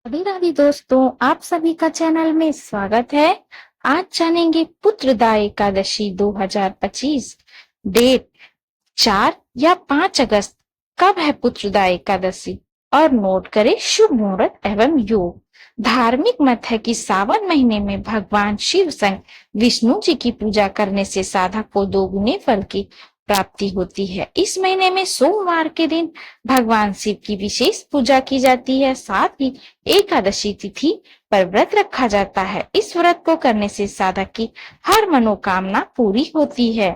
राधे राधे दोस्तों, आप सभी का चैनल में स्वागत है। आज जानेंगे पुत्रदा एकादशी 2025। डेट 4 या 5 अगस्त। कब है पुत्रदा एकादशी और नोट करें शुभ मुहूर्त एवं योग। धार्मिक मत है कि सावन महीने में भगवान शिव संग विष्णु जी की पूजा करने से साधक को दोगुने फल की प्राप्ति होती है। इस महीने में सोमवार के दिन भगवान शिव की विशेष पूजा की जाती है। साथ ही एकादशी तिथि पर व्रत रखा जाता है। इस व्रत को करने से साधक की हर मनोकामना पूरी होती है।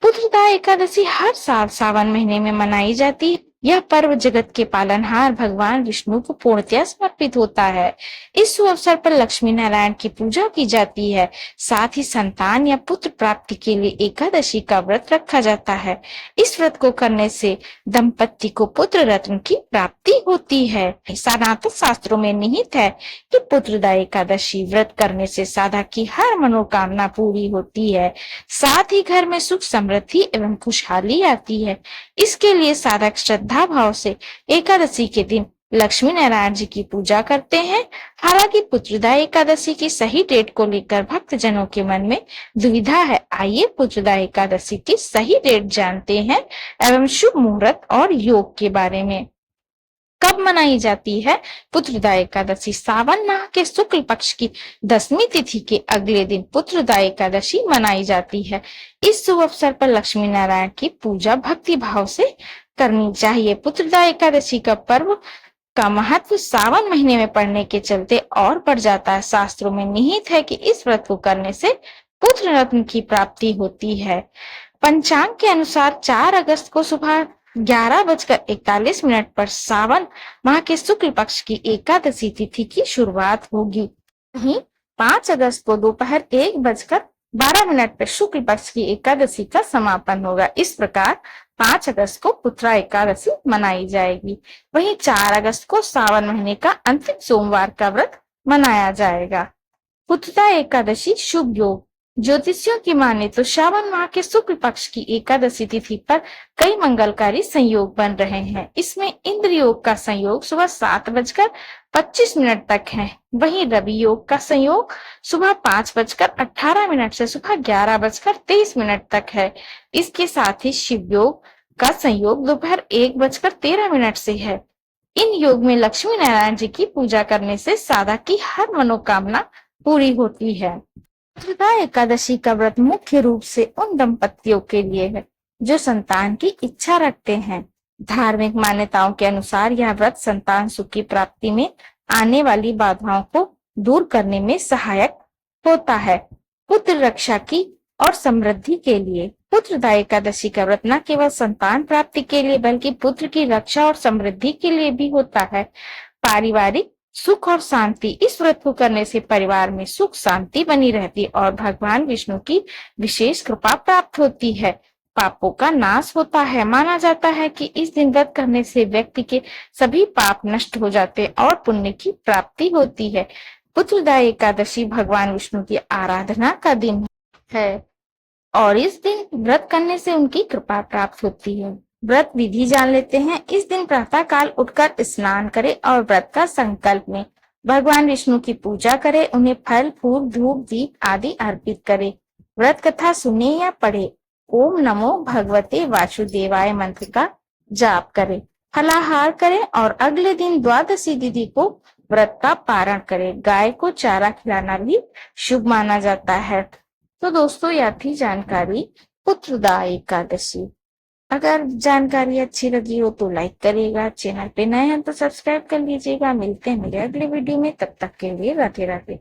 पुत्रदा एकादशी हर साल सावन महीने में मनाई जाती है। यह पर्व जगत के पालनहार भगवान विष्णु को पूर्णतया समर्पित होता है। इस शुभ अवसर पर लक्ष्मी नारायण की पूजा की जाती है। साथ ही संतान या पुत्र प्राप्ति के लिए एकादशी का व्रत रखा जाता है। इस व्रत को करने से दंपति को पुत्र रत्न की प्राप्ति होती है। सनातन शास्त्रों में निहित है कि पुत्रदा एकादशी व्रत करने से साधक की हर मनोकामना पूरी होती है। साथ ही घर में सुख समृद्धि एवं खुशहाली आती है। इसके लिए साधक श्रद्धा भाव से एकादशी के दिन लक्ष्मी नारायण जी की पूजा करते हैं। हालांकि पुत्रदा एकादशी की सही डेट को लेकर भक्त जनों के मन में दुविधा है। आइए पुत्रदा एकादशी की सही डेट जानते हैं एवं शुभ मुहूर्त और योग के बारे में। कब मनाई जाती है पुत्रदा एकादशी? सावन माह के शुक्ल पक्ष की 10वीं तिथि के अगले दिन पुत्रदा एकादशी मनाई जाती है। इस शुभ अवसर पर लक्ष्मी नारायण की पूजा भक्ति भाव से करनी चाहिए। पुत्रदा एकादशी का पर्व का महत्व सावन महीने में पड़ने के चलते और बढ़ जाता है। शास्त्रों में निहित है कि इस व्रत को करने से पुत्र रत्न की प्राप्ति होती है। पंचांग के अनुसार 4 अगस्त को सुबह 11:41 पर सावन माह के शुक्ल पक्ष की एकादशी तिथि की शुरुआत होगी। वहीं 5 अगस्त को दोपहर 1:12 पर शुक्ल पक्ष की एकादशी का समापन होगा। इस प्रकार 5 अगस्त को पुत्रा एकादशी मनाई जाएगी। वहीं 4 अगस्त को सावन महीने का अंतिम सोमवार का व्रत मनाया जाएगा। पुत्रदा एकादशी शुभ योग। ज्योतिषियों की माने तो श्रावण माह के शुक्ल पक्ष की एकादशी तिथि पर कई मंगलकारी संयोग बन रहे हैं। इसमें इंद्र योग का संयोग सुबह 7:25 तक है। वहीं रवि योग का संयोग सुबह 5:18 से सुबह 11:23 तक है। इसके साथ ही शिव योग का संयोग दोपहर 1:13 से है। इन योग में लक्ष्मी नारायण जी की पूजा करने से साधक की हर मनोकामना पूरी होती है। पुत्रदा एकादशी का व्रत मुख्य रूप से उन दंपतियों के लिए है जो संतान की इच्छा रखते हैं। धार्मिक मान्यताओं के अनुसार यह व्रत संतान सुख की प्राप्ति में आने वाली बाधाओं को दूर करने में सहायक होता है। पुत्र रक्षा की और समृद्धि के लिए पुत्रदा एकादशी का व्रत न केवल संतान प्राप्ति के लिए बल्कि पुत्र की रक्षा और समृद्धि के लिए भी होता है। पारिवारिक सुख और शांति। इस व्रत को करने से परिवार में सुख शांति बनी रहती है और भगवान विष्णु की विशेष कृपा प्राप्त होती है। पापों का नाश होता है। माना जाता है कि इस दिन व्रत करने से व्यक्ति के सभी पाप नष्ट हो जाते और पुण्य की प्राप्ति होती है। पुत्रदा एकादशी भगवान विष्णु की आराधना का दिन है और इस दिन व्रत करने से उनकी कृपा प्राप्त होती है। व्रत विधि जान लेते हैं। इस दिन प्रातः काल उठकर स्नान करें और व्रत का संकल्प में भगवान विष्णु की पूजा करें। उन्हें फल फूल धूप दीप आदि अर्पित करें। व्रत कथा सुने या पढ़े। ओम नमो भगवते वासुदेवाय मंत्र का जाप करें। फलाहार करें और अगले दिन द्वादशी तिथि को व्रत का पारण करें। गाय को चारा खिलाना भी शुभ माना जाता है। तो दोस्तों, यह थी जानकारी पुत्रदा एकादशी। अगर जानकारी अच्छी लगी हो तो लाइक करिएगा। चैनल पे नए हैं तो सब्सक्राइब कर लीजिएगा। मिलते हैं मेरे अगले वीडियो में। तब तक के लिए राधे राधे।